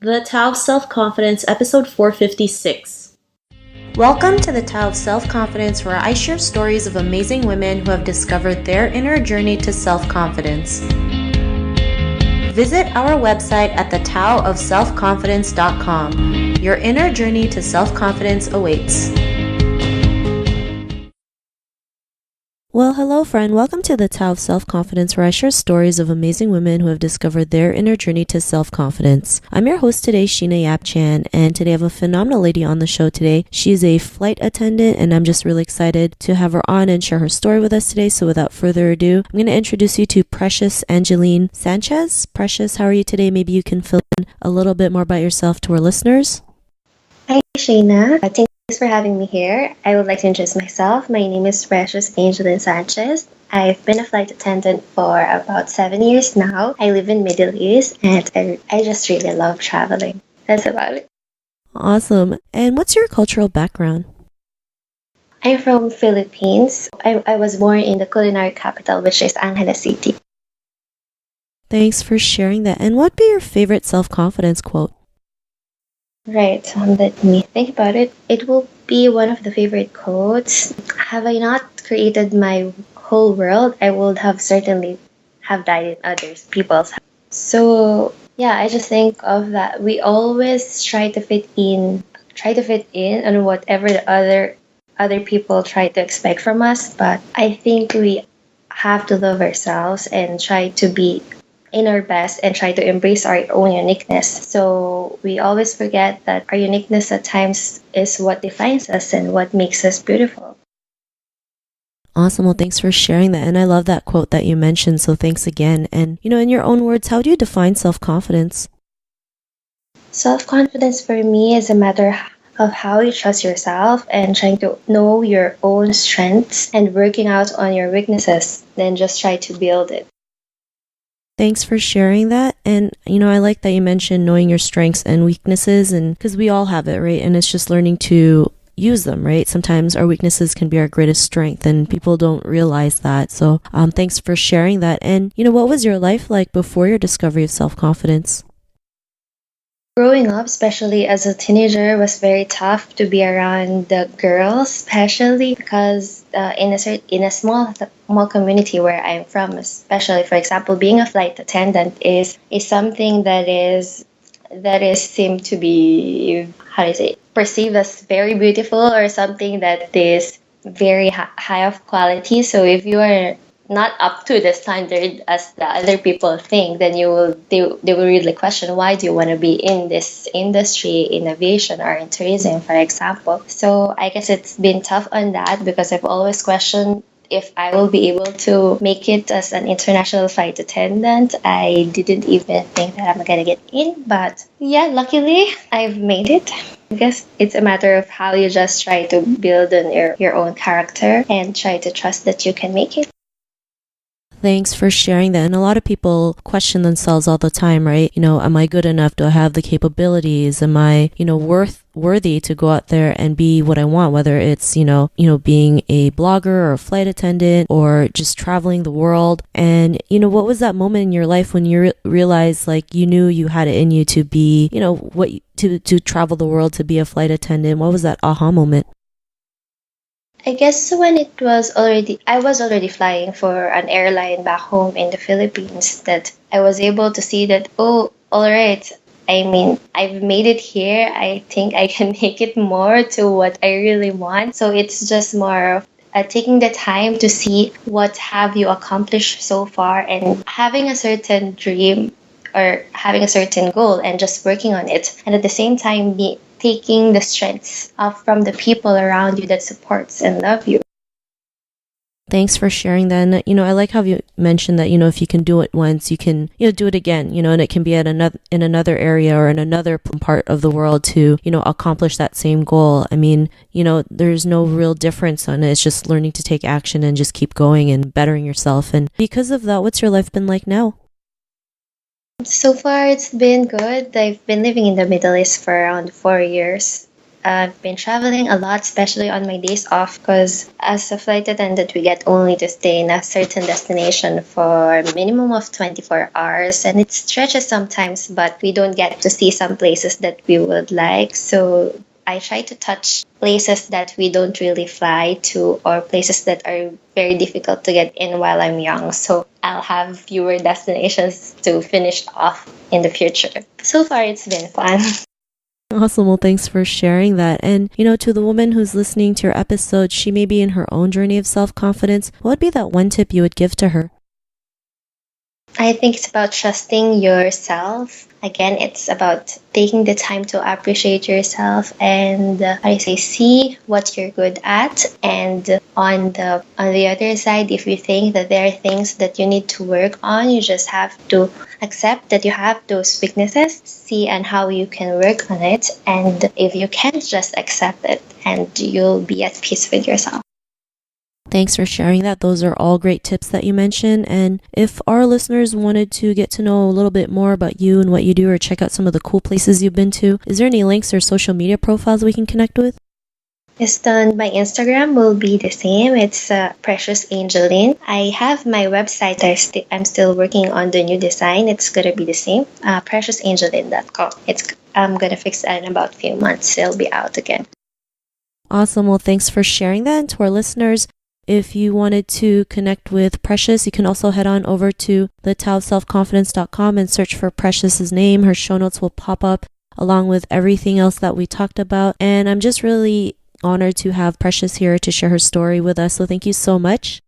The Tao of Self-Confidence, episode 456. Welcome to the Tao of Self-Confidence, where I share stories of amazing women who have discovered their inner journey to self-confidence. Visit our website at thetaoofselfconfidence.com. Your inner journey to self-confidence awaits. Well, hello friend. Welcome to the Tao of Self-Confidence, where I share stories of amazing women who have discovered their inner journey to self-confidence. I'm your host today, Sheena Yap-Chan, and today I have a phenomenal lady on the show today. She's a flight attendant, and I'm just really excited to have her on and share her story with us today. So without further ado, I'm going to introduce you to Precious Angellyn Sanchez. Precious, how are you today? Maybe you can fill in a little bit more about yourself to our listeners. Hi, Sheena. Thanks for having me here. I would like to introduce myself. My name is Precious Angellyn Sanchez. I've been a flight attendant for about 7 years now. I live in Middle East and I just really love traveling. That's about it. Awesome. And what's your cultural background? I'm from Philippines. I was born in the culinary capital, which is Angellyn City. Thanks for sharing that. And what would be your favorite self-confidence quote? Right, let me think about it. It will be one of the favorite quotes. Have I not created my whole world, I would have certainly have died in others people's hands. So yeah, I just think of that. We always try to fit in on whatever the other people try to expect from us. But I think we have to love ourselves and try to be in our best and try to embrace our own uniqueness. So we always forget that our uniqueness at times is what defines us and what makes us beautiful. Awesome. Well, thanks for sharing that. And I love that quote that you mentioned. So thanks again. And, in your own words, how do you define self-confidence? Self-confidence for me is a matter of how you trust yourself and trying to know your own strengths and working out on your weaknesses, then just try to build it. Thanks for sharing that. And, I like that you mentioned knowing your strengths and weaknesses, and because we all have it, right? And it's just learning to use them, right? Sometimes our weaknesses can be our greatest strength and people don't realize that. So thanks for sharing that. And, what was your life like before your discovery of self-confidence? Growing up, especially as a teenager, was very tough to be around the girls, especially because in a small community where I'm from, especially for example, being a flight attendant is something that is seemed to be perceived as very beautiful or something that is very high of quality. So if you are not up to the standard as the other people think, then they will really question, why do you want to be in this industry, in aviation or in tourism, for example. So I guess it's been tough on that because I've always questioned if I will be able to make it as an international flight attendant. I didn't even think that I'm gonna get in, but yeah, luckily I've made it. I guess it's a matter of how you just try to build on your own character and try to trust that you can make it. Thanks for sharing that. And a lot of people question themselves all the time, right? Am I good enough? Do I have the capabilities? Am I, worthy to go out there and be what I want? Whether it's, being a blogger or a flight attendant or just traveling the world. And, what was that moment in your life when you realized like you knew you had it in you to be, to travel the world, to be a flight attendant? What was that aha moment? I guess when I was already flying for an airline back home in the Philippines, that I was able to see that, oh, all right, I've made it here. I think I can make it more to what I really want. So it's just more of taking the time to see what have you accomplished so far and having a certain dream or having a certain goal and just working on it. And at the same time, taking the strengths from the people around you that supports and love you. Thanks for sharing that. And, I like how you mentioned that, if you can do it once, you can, do it again, and it can be in another area or in another part of the world to, accomplish that same goal. There's no real difference on it. It's just learning to take action and just keep going and bettering yourself. And because of that, what's your life been like now? So far, it's been good. I've been living in the Middle East for around 4 years. I've been traveling a lot, especially on my days off, because as a flight attendant, we get only to stay in a certain destination for a minimum of 24 hours, and it stretches sometimes, but we don't get to see some places that we would like. So I try to touch places that we don't really fly to, or places that are very difficult to get in while I'm young. So I'll have fewer destinations to finish off in the future. So far, it's been fun. Awesome. Well, thanks for sharing that. And, to the woman who's listening to your episode, she may be in her own journey of self-confidence. What would be that one tip you would give to her? I think it's about trusting yourself. Again, it's about taking the time to appreciate yourself and see what you're good at. And on the other side, if you think that there are things that you need to work on, you just have to accept that you have those weaknesses, see and how you can work on it. And if you can't, just accept it, and you'll be at peace with yourself. Thanks for sharing that. Those are all great tips that you mentioned. And if our listeners wanted to get to know a little bit more about you and what you do, or check out some of the cool places you've been to, is there any links or social media profiles we can connect with? Yes, done. My Instagram will be the same. It's Precious Angellyn. I have my website. I'm still working on the new design. It's gonna be the same. PreciousAngellyn.com. I'm gonna fix that in about a few months. It'll be out again. Awesome. Well, thanks for sharing that. And to our listeners, if you wanted to connect with Precious, you can also head on over to thetaoofselfconfidence.com and search for Precious's name. Her show notes will pop up along with everything else that we talked about. And I'm just really honored to have Precious here to share her story with us. So thank you so much.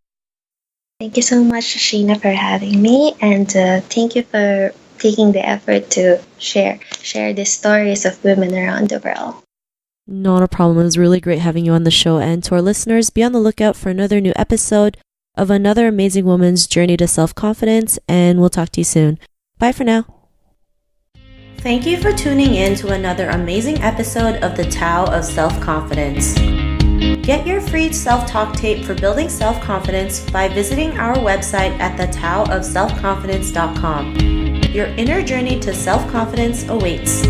Thank you so much, Sheena, for having me. And thank you for taking the effort to share the stories of women around the world. Not a problem. It was really great having you on the show. And to our listeners, be on the lookout for another new episode of another amazing woman's journey to self-confidence. And we'll talk to you soon. Bye for now. Thank you for tuning in to another amazing episode of the Tao of Self-Confidence. Get your free self-talk tape for building self-confidence by visiting our website at thetaoofselfconfidence.com. Your inner journey to self-confidence awaits.